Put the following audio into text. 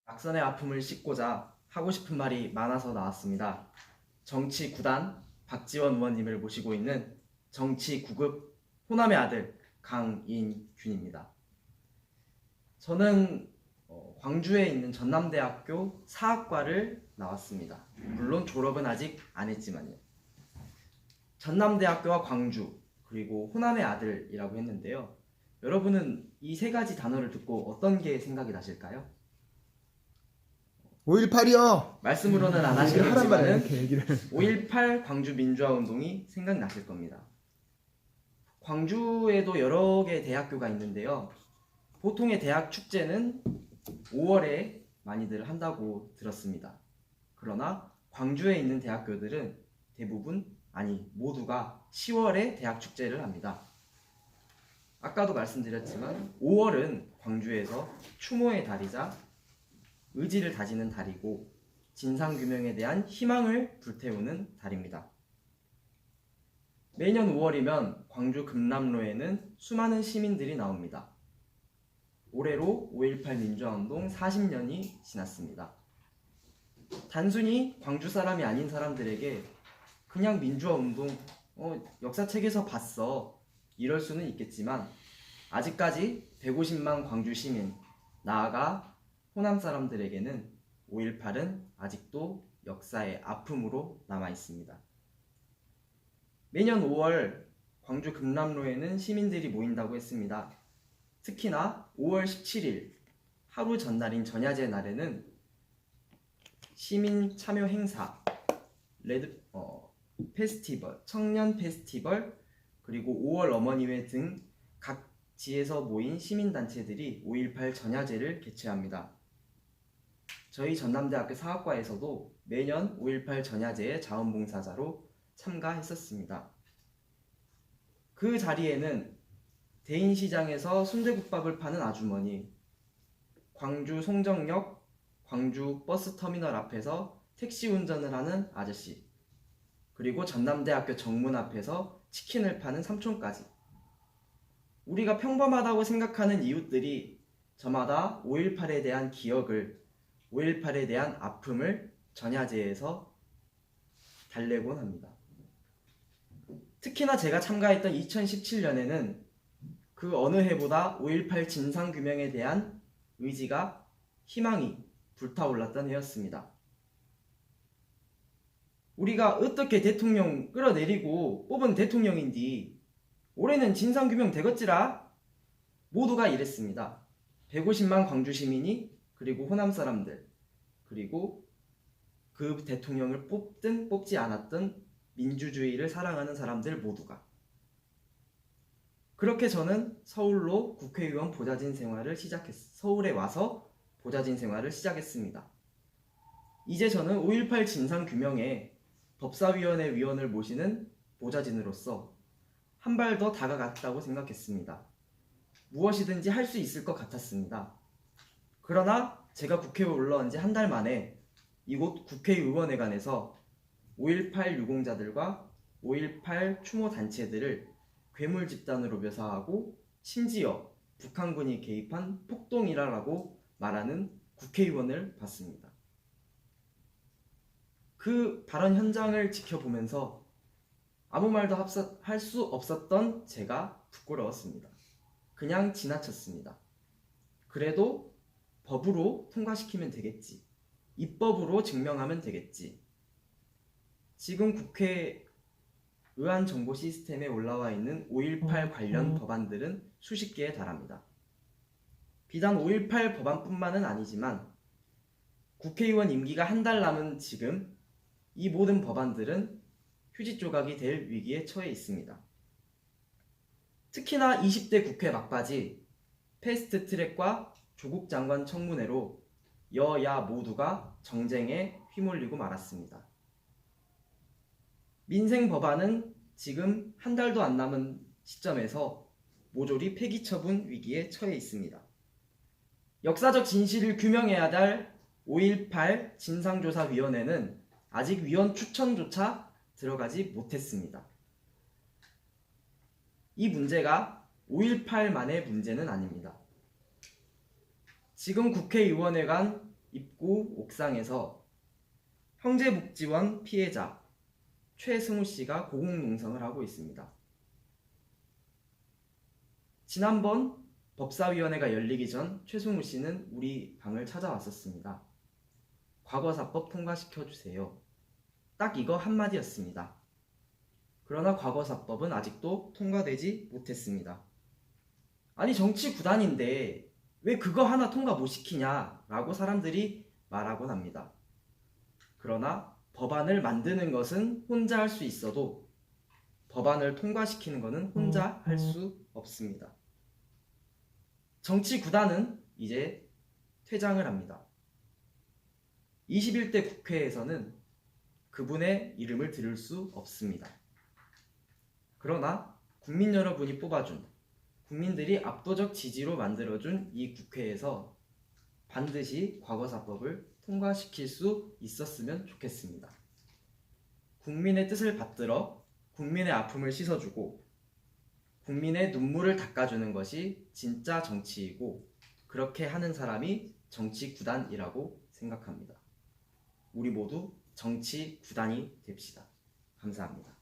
낙선의 아픔을 씻고자 하고 싶은 말이 많아서 나왔습니다. 정치 9단 박지원 의원님을 모시고 있는 정치 9급 호남의 아들 강인균입니다. 저는 광주에 있는 전남대학교 사학과를 나왔습니다. 물론 졸업은 아직 안 했지만요. 전남대학교와 광주 그리고 호남의 아들이라고 했는데요. 여러분은 이 세 가지 단어를 듣고 어떤 게 생각이 나실까요? 5.18이요. 말씀으로는 안 하란 말이야, 하시겠지만은 이렇게 얘기를. 5.18 광주 민주화 운동이 생각나실 겁니다. 광주에도 여러 개의 대학교가 있는데요. 보통의 대학 축제는 5월에 많이들 한다고 들었습니다. 그러나 광주에 있는 대학교들은 대부분, 아니 모두가 10월에 대학 축제를 합니다. 아까도 말씀드렸지만 5월은 광주에서 추모의 달이자 의지를 다지는 달이고 진상규명에 대한 희망을 불태우는 달입니다. 매년 5월이면 광주 금남로에는 수많은 시민들이 나옵니다. 올해로 5.18 민주화운동 40년이 지났습니다. 단순히 광주 사람이 아닌 사람들에게 그냥 민주화운동 역사책에서 봤어 이럴 수는 있겠지만 아직까지 150만 광주 시민, 나아가 호남 사람들에게는 5.18은 아직도 역사의 아픔으로 남아 있습니다. 매년 5월 광주 금남로에는 시민들이 모인다고 했습니다. 특히나 5월 17일 하루 전날인 전야제 날에는 시민 참여 행사, 페스티벌, 청년 페스티벌, 그리고 5월 어머니회 등 각 지에서 모인 시민단체들이 5.18 전야제를 개최합니다. 저희 전남대학교 사학과에서도 매년 5.18 전야제의 자원봉사자로 참가했었습니다. 그 자리에는 대인시장에서 순대국밥을 파는 아주머니, 광주 송정역 광주 버스터미널 앞에서 택시 운전을 하는 아저씨, 그리고 전남대학교 정문 앞에서 치킨을 파는 삼촌까지 우리가 평범하다고 생각하는 이웃들이 저마다 5.18에 대한 기억을, 5.18에 대한 아픔을 전야제에서 달래곤 합니다. 특히나 제가 참가했던 2017년에는 그 어느 해보다 5.18 진상규명에 대한 의지가, 희망이 불타올랐던 해였습니다. 우리가 어떻게 대통령 끌어내리고 뽑은 대통령인지 올해는 진상규명 되겠지라 모두가 이랬습니다. 150만 광주 시민이, 그리고 호남 사람들, 그리고 그 대통령을 뽑든 뽑지 않았든 민주주의를 사랑하는 사람들 모두가. 그렇게 저는 서울로 국회의원 보좌진 생활을 서울에 와서 보좌진 생활을 시작했습니다. 이제 저는 5.18 진상규명에 법사위원회 위원을 모시는 보좌진으로서 한 발 더 다가갔다고 생각했습니다. 무엇이든지 할 수 있을 것 같았습니다. 그러나 제가 국회에 올라온 지 한 달 만에 이곳 국회의원회관에서 5.18 유공자들과 5.18 추모 단체들을 괴물 집단으로 묘사하고 심지어 북한군이 개입한 폭동이라고 말하는 국회의원을 봤습니다. 그 발언 현장을 지켜보면서 아무 말도 할 수 없었던 제가 부끄러웠습니다. 그냥 지나쳤습니다. 그래도 법으로 통과시키면 되겠지. 입법으로 증명하면 되겠지. 지금 국회 의안 정보 시스템에 올라와 있는 5.18 관련 법안들은 수십 개에 달합니다. 비단 5.18 법안뿐만은 아니지만 국회의원 임기가 한 달 남은 지금 이 모든 법안들은 휴지 조각이 될 위기에 처해 있습니다. 특히나 20대 국회 막바지 패스트트랙과 조국 장관 청문회로 여야 모두가 정쟁에 휘몰리고 말았습니다. 민생 법안은 지금 한 달도 안 남은 시점에서 모조리 폐기 처분 위기에 처해 있습니다. 역사적 진실을 규명해야 할 5.18 진상조사위원회는 아직 위원 추천조차 들어가지 못했습니다. 이 문제가 5.18만의 문제는 아닙니다. 지금 국회의원회관 입구 옥상에서 형제복지원 피해자 최승우 씨가 고공농성을 하고 있습니다. 지난번 법사위원회가 열리기 전 최승우 씨는 우리 방을 찾아왔었습니다. 과거사법 통과시켜주세요. 딱 이거 한마디였습니다. 그러나 과거사법은 아직도 통과되지 못했습니다. 아니 정치 구단인데 왜 그거 하나 통과 못 시키냐라고 사람들이 말하곤 합니다. 그러나 법안을 만드는 것은 혼자 할 수 있어도 법안을 통과시키는 것은 혼자 할 수 없습니다. 정치 구단은 이제 퇴장을 합니다. 21대 국회에서는 그분의 이름을 들을 수 없습니다. 그러나 국민 여러분이 뽑아준, 국민들이 압도적 지지로 만들어준 이 국회에서 반드시 과거사법을 통과시킬 수 있었으면 좋겠습니다. 국민의 뜻을 받들어 국민의 아픔을 씻어주고 국민의 눈물을 닦아주는 것이 진짜 정치이고 그렇게 하는 사람이 정치 구단이라고 생각합니다. 우리 모두 정치 구단이 됩시다. 감사합니다.